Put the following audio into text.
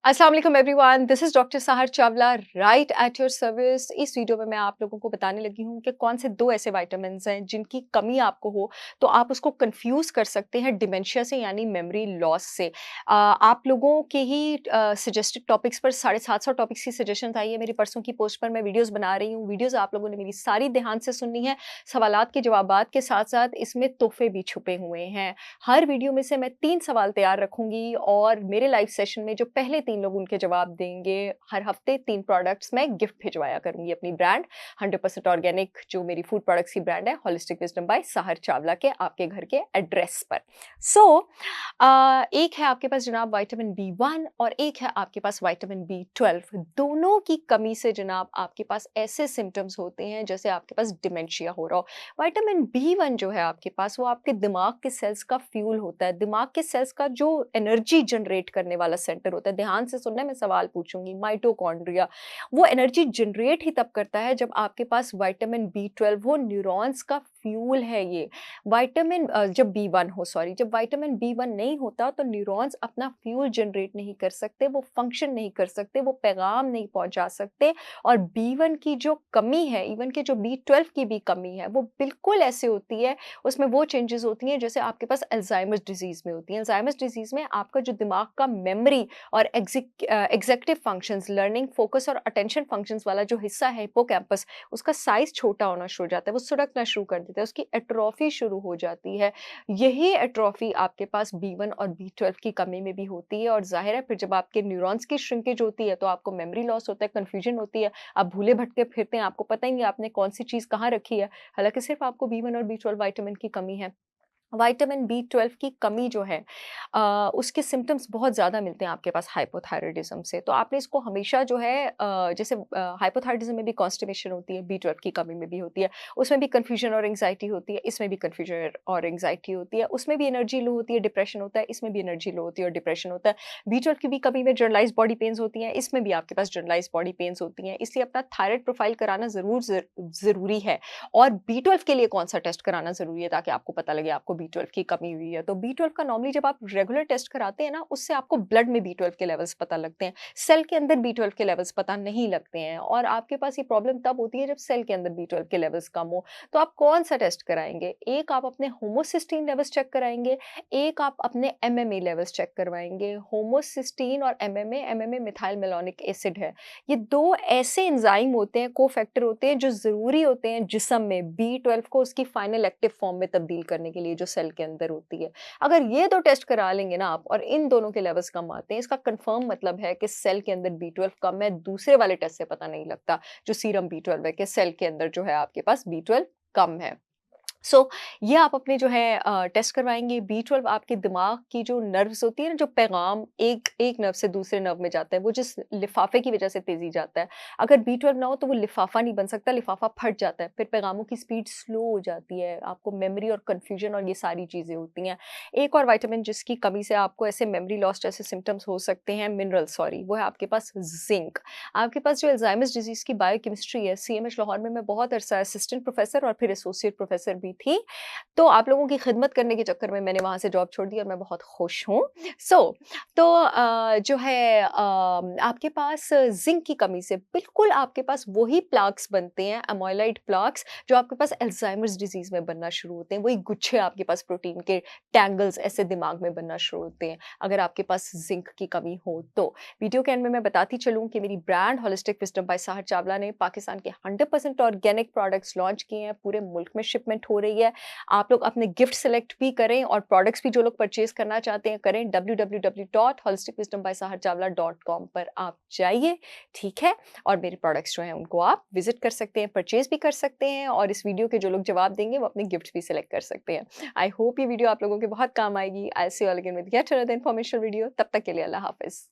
अस्सलाम वालेकुम everyone, this is doctor सहर Chawla right at your service. इस वीडियो में मैं आप लोगों को बताने लगी हूँ कि कौन से 2 ऐसे विटामिन्स हैं जिनकी कमी आपको हो तो आप उसको कंफ्यूज कर सकते हैं डिमेंशिया से यानी मेमोरी लॉस से। आप लोगों के ही सजेस्टेड टॉपिक्स पर 750 टॉपिक्स की सजेशंस आई है मेरी परसों की पोस्ट पर। मैं वीडियोस बना रही हूँ, वीडियोस आप लोगों ने मेरी सारी ध्यान से सुननी है। सवालात के जवाबात के साथ-साथ इसमें तोहफे भी छुपे हुए हैं। हर वीडियो में से मैं 3 सवाल तैयार रखूँगी और मेरे लाइव सेशन में जो पहले 3 लोग उनके जवाब देंगे, हर हफ्ते 3 प्रोडक्ट्स मैं गिफ्ट भिजवाया करूँगी अपनी ब्रांड 100% ऑर्गेनिक जो मेरी फूड प्रोडक्ट्स की ब्रांड है होलिस्टिक विज़डम बाय सहर चावला के आपके घर के एड्रेस पर। सो एक है आपके पास जनाब विटामिन बी 1 और एक है आपके पास विटामिन बी 12। दोनों की कमी से जनाब आपके पास ऐसे सिम्टम्स होते हैं जैसे आपके पास डिमेंशिया हो रहा हो। विटामिन बी 1 जो है आपके पास वो आपके दिमाग के सेल्स का फ्यूल होता है। दिमाग के सेल्स का जो एनर्जी जनरेट करने वाला सेंटर होता है, ध्यान से सुनना मैं सवाल पूछूंगी। माइटोकॉन्ड्रिया वो एनर्जी जनरेट ही तब करता है जब आपके पास विटामिन बी 12 हो। न्यूरॉन्स का फ्यूल है ये। जब बी 1 हो, सॉरी, जब विटामिन बी 1 नहीं होता तो न्यूरॉन्स अपना फ्यूल जनरेट नहीं कर सकते, वो फंक्शन नहीं कर सकते, वो पैगाम नहीं पहुंचा सकते। और बी 1 की जो कमी है, इवन कि जो बी 12 की भी कमी है, वो बिल्कुल ऐसे होती है, उसमें वो चेंजेस होती हैं जैसे आपके पास अल्जाइमर्स डिजीज में होती हैं। अल्जाइमर्स डिजीज में आपका जो दिमाग का मेमोरी और एग्जीक्यूटिव फंक्शंस, लर्निंग, फोकस और अटेंशन फंक्शंस वाला जो हिस्सा है हिप्पोकैम्पस, उसका साइज छोटा होना शुरू हो जाता है, वो सुड़कना शुरू कर देता है, उसकी एट्रोफी शुरू हो जाती है। यही एट्रोफी आपके पास बी 1 और बी 12 की कमी में भी होती है। और जाहिर है फिर जब आपके न्यूरॉन्स की श्रिंकेज होती है तो आपको मेमोरी लॉस होता है, कंफ्यूजन होती है, आप भूले भटके फिरते हैं, आपको पता ही नहीं आपने कौन सी चीज़ कहाँ रखी है। हालाँकि सिर्फ़ आपको बी 1 और बी 12 विटामिन की कमी है। विटामिन बी 12 की कमी जो है उसके सिम्पटम्स बहुत ज़्यादा मिलते हैं आपके पास हाइपोथायराइडिज्म से। तो आपने इसको हमेशा जो है जैसे हाइपोथायराइडिज्म में भी कॉन्स्टिपेशन होती है, बी 12 की कमी में भी होती है, उसमें भी कन्फ्यूजन और एंग्जायटी होती है, इसमें भी कन्फ्यूजन और एंग्जायटी होती है, उसमें भी एनर्जी लो होती है, डिप्रेशन होता है, इसमें भी एनर्जी लो होती है और डिप्रेशन होता है। बी 12 की भी कमी में जनरलाइज़्ड बॉडी पेन्स होती हैं, इसमें भी आपके पास जनरलाइज़्ड बॉडी पेन्स होती हैं। इसलिए अपना थायराइड प्रोफाइल कराना ज़रूरी है। और बी 12 के लिए कौन-सा टेस्ट कराना ज़रूरी है ताकि आपको पता लगे आपको बी 12 की कमी हुई है। तो बी 12 का नॉर्मली जब आप रेगुलर टेस्ट कराते हैं ना, उससे आपको ब्लड में बी 12 के लेवल्स पता लगते हैं। सेल के अंदर बी 12 के लेवल्स पता नहीं लगते हैं और आपके पास ये प्रॉब्लम तब होती है जब सेल के अंदर बी 12 के लेवल्स कम हो। तो आप कौन-सा टेस्ट कराएँगे? एक आप अपने होमोसिस्टीन लेवल्स चेक कराएँगे, एक आप अपने एमएमए लेवल्स चेक करवाएँगे। होमोसिस्टीन और एमएमए मिथाइल मैलोनिक एसिड है। ये 2 ऐसे एंजाइम होते हैं, कोफैक्टर होते हैं जो ज़रूरी होते हैं जिस्म में बी 12 को उसकी फाइनल एक्टिव फॉर्म में तब्दील करने के लिए जो सेल के अंदर होती है। अगर ये 2 टेस्ट करा लेंगे ना आप और इन दोनों के लेवल्स कम आते हैं, इसका कन्फर्म मतलब है कि सेल के अंदर बी 12 कम है, दूसरे वाले टेस्ट से पता नहीं लगता जो सीरम बी 12 है कि सेल के अंदर जो है आपके पास बी 12 कम है। ये आप अपने जो है टेस्ट करवाएँगे। बी 12 आपके दिमाग की जो नर्व्स होती है ना, जो पैगाम एक एक नर्व से दूसरे नर्व में जाता है, वो जिस लिफ़ाफ़े की वज़ह से तेज़ी जाता है। अगर बी 12 ना हो तो वो लिफ़ाफ़ा नहीं बन सकता, लिफ़ाफ़ा फट जाता है, फिर पैगामों की स्पीड स्लो हो जाती है, आपको मेमोरी और कन्फ्यूज़न और ये सारी चीज़ें होती हैं। एक और विटामिन जिसकी कमी से आपको ऐसे मेमोरी लॉस जैसे सिम्पटम्स हो सकते हैं, मिनरल सॉरी, वो है आपके पास ज़िंक। आपके पास जो अल्ज़ाइमर्स डिज़ीज़ की बायोकेमिस्ट्री है, सीएमएच लाहौर में मैं बहुत अरसा असिस्टेंट प्रोफ़ेसर और फिर एसोसिएट प्रोफ़ेसर भी थी। तो आप लोगों की खिदमत करने के चक्कर में मैंने वहाँ से जॉब छोड़ दी और मैं बहुत खुश हूँ। सो जो है आपके पास ज़िंक की कमी से बिल्कुल आपके पास वही प्लाक्स बनते हैं, एमोइलॉइड प्लाक्स, जो आपके पास अल्ज़ाइमर्स डिज़ीज़ में बनना शुरू होते हैं। वही गुच्छे आपके पास प्रोटीन के टैंगल्स ऐसे दिमाग में बनना शुरू होते हैं, अगर आपके पास ज़िंक की कमी हो तो। वीडियो के एंड में मैं बताती चलूँ कि मेरी ब्रांड होलिस्टिक विज़डम बाय सहर चावला ने पाकिस्तान के 100% ऑर्गेनिक प्रोडक्ट्स लॉन्च किए हैं, पूरे मुल्क में शिपमेंट हो रही है। आप लोग अपने गिफ्ट सेलेक्ट भी करें और प्रोडक्ट्स भी जो लोग परचेज़ करना चाहते हैं करें। www.holisticwisdombysaharchavla.com पर आप जाइए, ठीक है? और मेरे प्रोडक्ट्स जो हैं उनको आप विज़िट कर सकते हैं, परचेज़ भी कर सकते हैं और इस वीडियो के जो लोग जवाब देंगे वो अपने गिफ्ट्स भी सेलेक्ट कर सकते हैं। आई होप ये वीडियो आप लोगों के बहुत काम आएगी। I will see you all again with yet another informative video. तब तक के लिए अल्लाह हाफ़िज़।